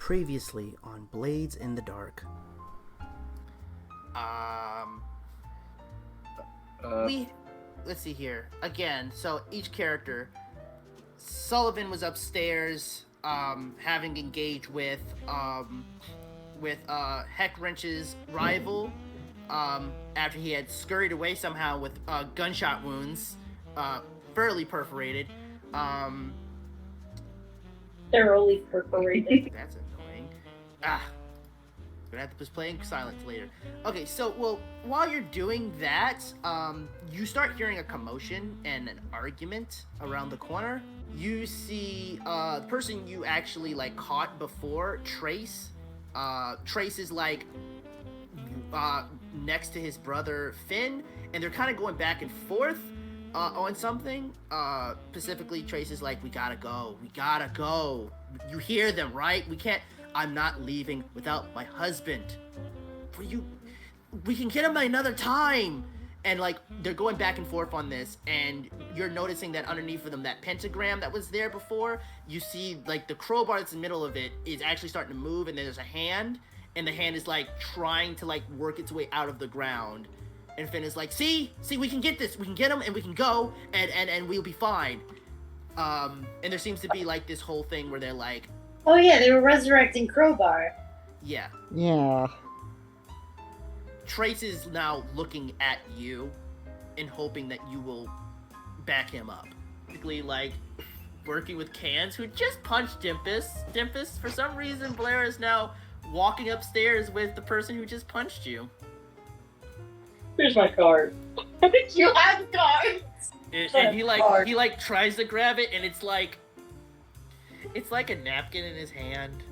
Previously on Blades in the Dark. Let's see here. Again, so each character, Sullivan was upstairs, having engaged with Heckwrench's rival, after he had scurried away somehow with gunshot wounds, fairly perforated. Thoroughly perforated. That's annoying. Gonna have to just playing silence later. Okay, so while you're doing that, you start hearing a commotion and an argument around the corner. You see the person you actually caught before, Trace. Trace is next to his brother Finn, and they're kind of going back and forth on something. Specifically, Trace is like, we gotta go. You hear them, right? I'm not leaving without my husband. We can get him another time. And they're going back and forth on this, and you're noticing that underneath of them, that pentagram that was there before, you see the crowbar that's in the middle of it is actually starting to move, and then there's a hand, and the hand is trying to work its way out of the ground. And Finn is like, see, we can get this, we can get him, and we can go, and we'll be fine. And there seems to be this whole thing where they're like, oh yeah, they were resurrecting Crowbar. Yeah. Yeah. Trace is now looking at you and hoping that you will back him up. Basically, working with Cans, who just punched Dimpus. Dimpus, for some reason, Blair is now walking upstairs with the person who just punched you. Here's my card. You have cards! And he tries to grab it, and it's like a napkin in his hand.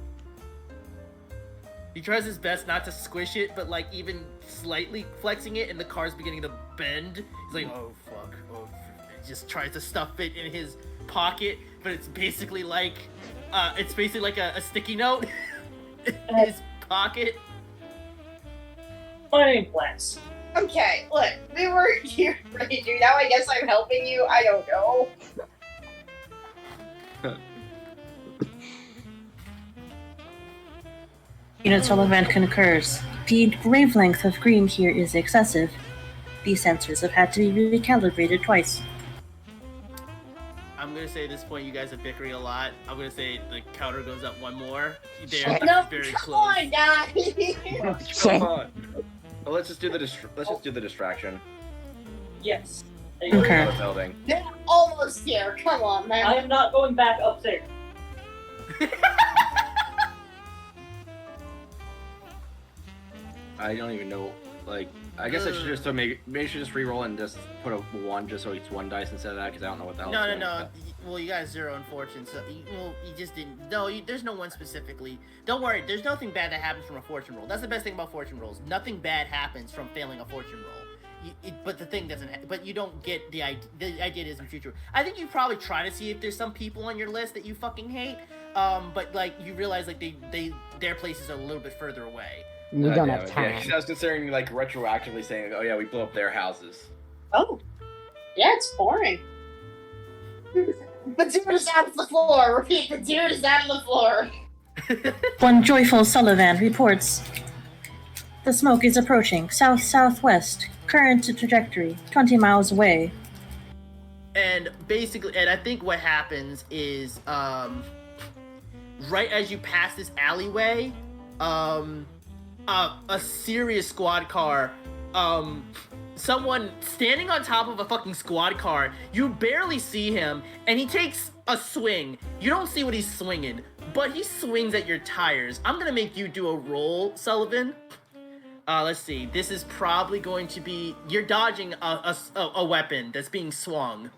He tries his best not to squish it, but even slightly flexing it, and the car's beginning to bend. He's like, oh fuck, he just tries to stuff it in his pocket, but it's basically like a sticky note in his pocket. My name's Lex. Okay, look, we were here ready to do now. I guess I'm helping you. I don't know. Unit Sullivan concurs. The wavelength of green here is excessive. These sensors have had to be recalibrated twice. I'm gonna say at this point you guys are bickering a lot. I'm gonna say the counter goes up one more. No, very come close. on, guys. Come on. Well, let's just do the distraction. Yes. Okay. The building. They're almost here. Come on, man. I am not going back upstairs. I don't even know. I guess I should just maybe I should just re-roll and just put a 1 just so it's 1 dice instead of that, because I don't know what the hell. No. Well, you got 0 in fortune, so you just didn't. No, there's no one specifically. Don't worry. There's nothing bad that happens from a fortune roll. That's the best thing about fortune rolls. Nothing bad happens from failing a fortune roll. But the thing doesn't. But you don't get the idea. The idea is in the future. I think you probably try to see if there's some people on your list that you fucking hate. But you realize their places are a little bit further away. We don't have time. Yeah, 'cause I was considering retroactively saying, oh yeah, we blew up their houses. Oh, yeah, it's boring. The dude is out of the floor. Repeat, the dude is out of the floor. One joyful Sullivan reports. The smoke is approaching south-southwest. Current trajectory 20 miles away. And I think what happens is, right as you pass this alleyway, a serious squad car, someone standing on top of a fucking squad car, you barely see him, and he takes a swing. You don't see what he's swinging, but he swings at your tires. I'm gonna make you do a roll, Sullivan. Let's see. This is probably going to be, you're dodging a weapon that's being swung.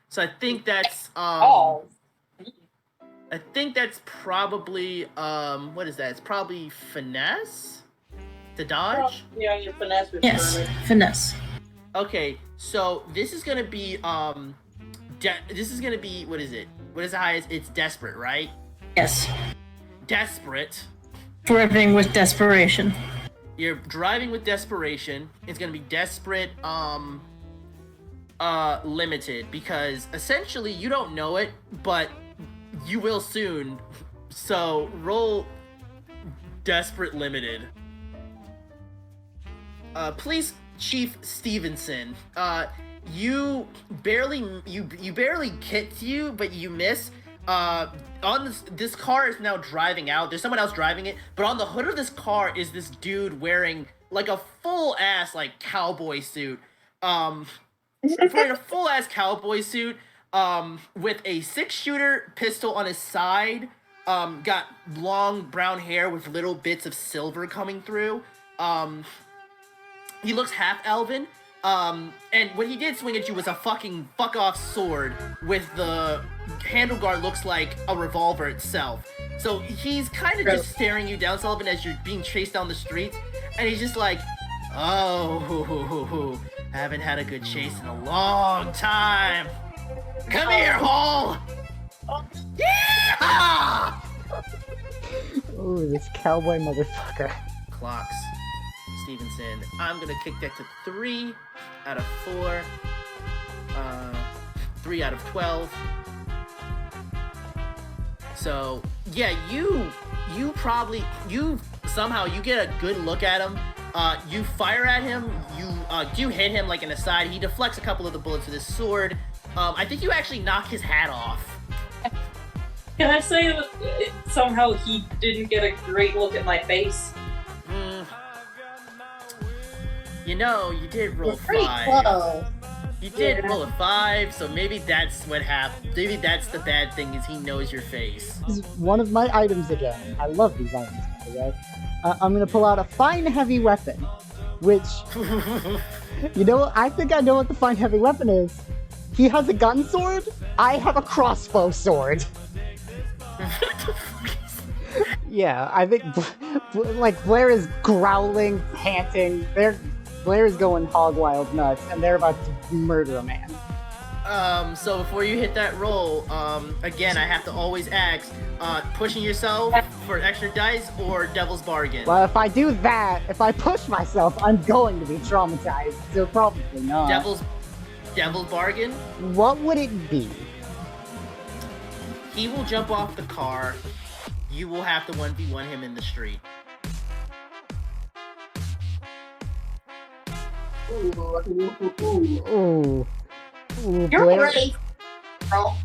So I think that's, I think that's probably, what is that? It's probably finesse to dodge? Yeah, your finesse. Yes, finesse. Okay, so this is gonna be, what is it? What is the highest? It's desperate, right? Yes. Desperate. Driving with desperation. You're driving with desperation. It's gonna be desperate, limited, because essentially you don't know it, but you will soon, So roll Desperate Limited. Police Chief Stevenson. You barely hit you, but you miss. On this car is now driving out. There's someone else driving it, but on the hood of this car is this dude wearing like a full ass like cowboy suit. Wearing a full ass cowboy suit. With a 6-shooter pistol on his side. Got long brown hair with little bits of silver coming through. He looks half elven. And what he did swing at you was a fucking fuck off sword with the handlebar looks like a revolver itself. So he's kind of just staring you down, Sullivan, as you're being chased down the streets. And he's just like, oh, haven't had a good chase in a long time. Come here, Hall! Yeah! Ooh, this cowboy motherfucker. Clocks. Stevenson. I'm gonna kick that to 3 out of 4. 3 out of 12. So, yeah, you somehow you get a good look at him. You fire at him. You hit him like in the side. He deflects a couple of the bullets with his sword. I think you actually knock his hat off. Can I say that somehow he didn't get a great look at my face? You know, you did roll Pretty 5. close. You did roll a 5, so maybe that's what happened. Maybe that's the bad thing, is he knows your face. This is one of my items again. I love these items, by the way. I'm gonna pull out a fine heavy weapon, which, you know, I think I know what the fine heavy weapon is. He has a gun sword. I have a crossbow sword. Yeah, I think like Blair is growling, panting. Blair is going hog wild nuts, and they're about to murder a man. So before you hit that roll, again, I have to always ask, pushing yourself for extra dice or Devil's Bargain? Well, if I do that, if I push myself, I'm going to be traumatized, so probably not. Devil's Bargain? What would it be? He will jump off the car. You will have to 1v1 him in the street. Ooh, You're Blair. ready. Girl.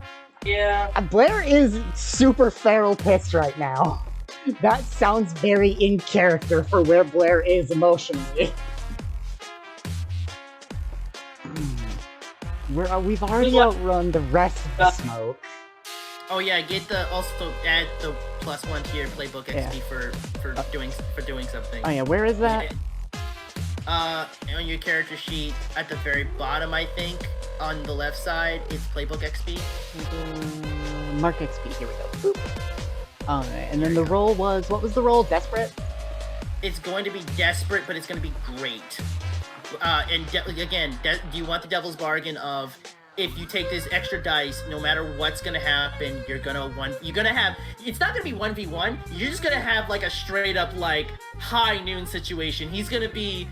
Yeah. Blair is super feral pissed right now. That sounds very in character for where Blair is emotionally. We've already outrun the rest of the smoke. Oh yeah, also add the +1 to your playbook XP for doing something. Oh yeah, where is that? On your character sheet at the very bottom, I think, on the left side, it's playbook XP. Mark XP, here we go. Boop. Alright, and then the roll was, what was the roll? Desperate? It's going to be desperate, but it's going to be great. Again, do you want the Devil's Bargain of, if you take this extra dice, no matter what's gonna happen, it's not gonna be 1v1, you're just gonna have like a straight up like high noon situation. He's gonna be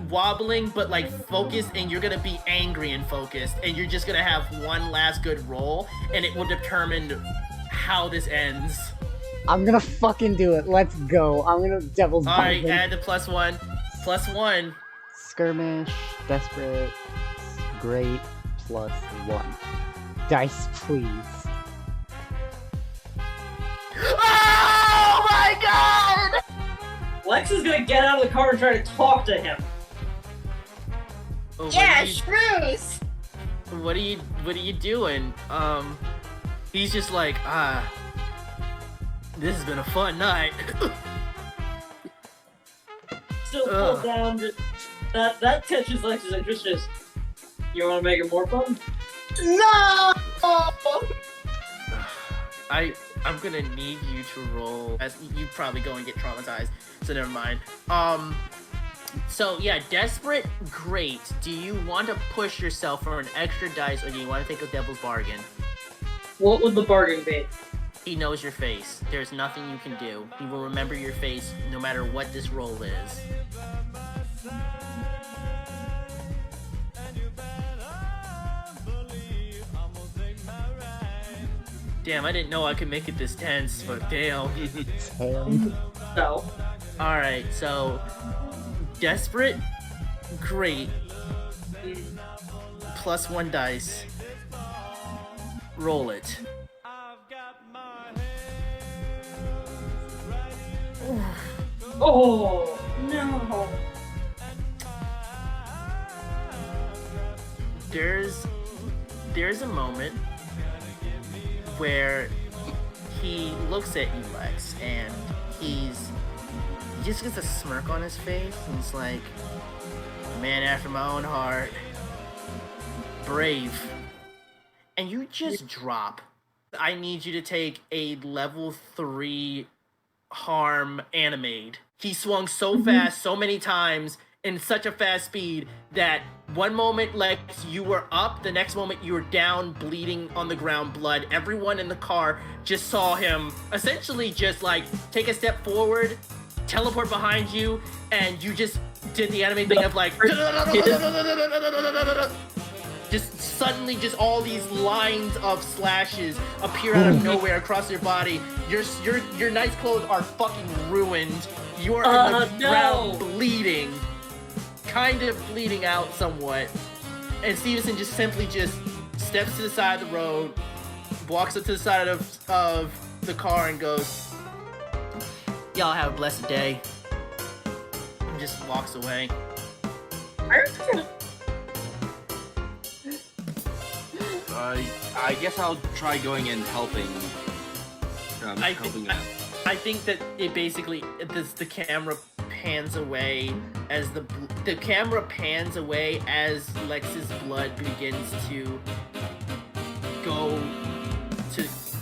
wobbling but like focused, and you're gonna be angry and focused, and you're just gonna have one last good roll, and it will determine how this ends. I'm gonna fucking do it. Let's go. I'm gonna Devil's Bargain. Alright, add the +1. +1. Skirmish, desperate, great, +1. Dice, please. Oh my god! Lex is gonna get out of the car and try to talk to him. Oh, Yeah, shrews! What are you doing? He's just like, this has been a fun night. Still pulled down, just that catches Lex's interest. Just, you wanna make it more fun? No! I'm gonna need you to roll, as you probably go and get traumatized, so never mind. So yeah, desperate, great. Do you want to push yourself for an extra dice, or do you want to take a Devil's Bargain? What would the bargain be? He knows your face. There's nothing you can do. He will remember your face no matter what this roll is. Damn, I didn't know I could make it this tense, but damn. Damn. So, Alright, so desperate, great. Plus 1 dice. Roll it. oh no. There's a moment where he looks at you, Lex, and he just gets a smirk on his face, and he's like, man after my own heart, brave. And you just drop. I need you to take a level 3 harm animate. He swung so fast, so many times, in such a fast speed, that one moment, Lex, you were up, the next moment you were down, bleeding on the ground, blood. Everyone in the car just saw him essentially just like take a step forward, teleport behind you, and you just did the anime thing of like just suddenly just all these lines of slashes appear out of nowhere across your body. Your nice clothes are fucking ruined. You are on the ground bleeding, kind of bleeding out somewhat. And Stevenson just simply just steps to the side of the road, walks up to the side of the car and goes, y'all have a blessed day. And just walks away. I guess I'll try going and helping. Helping out. I think that it basically the camera pans away as the camera pans away as Lex's blood begins to go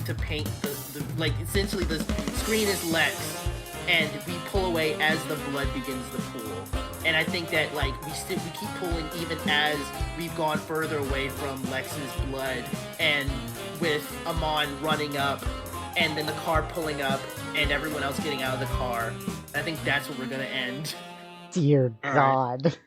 to paint the like essentially the screen is Lex, and we pull away as the blood begins to pool. And I think that like we keep pulling even as we've gone further away from Lex's blood, and with Amon running up, and then the car pulling up, and everyone else getting out of the car. I think that's where we're gonna end. Dear All God.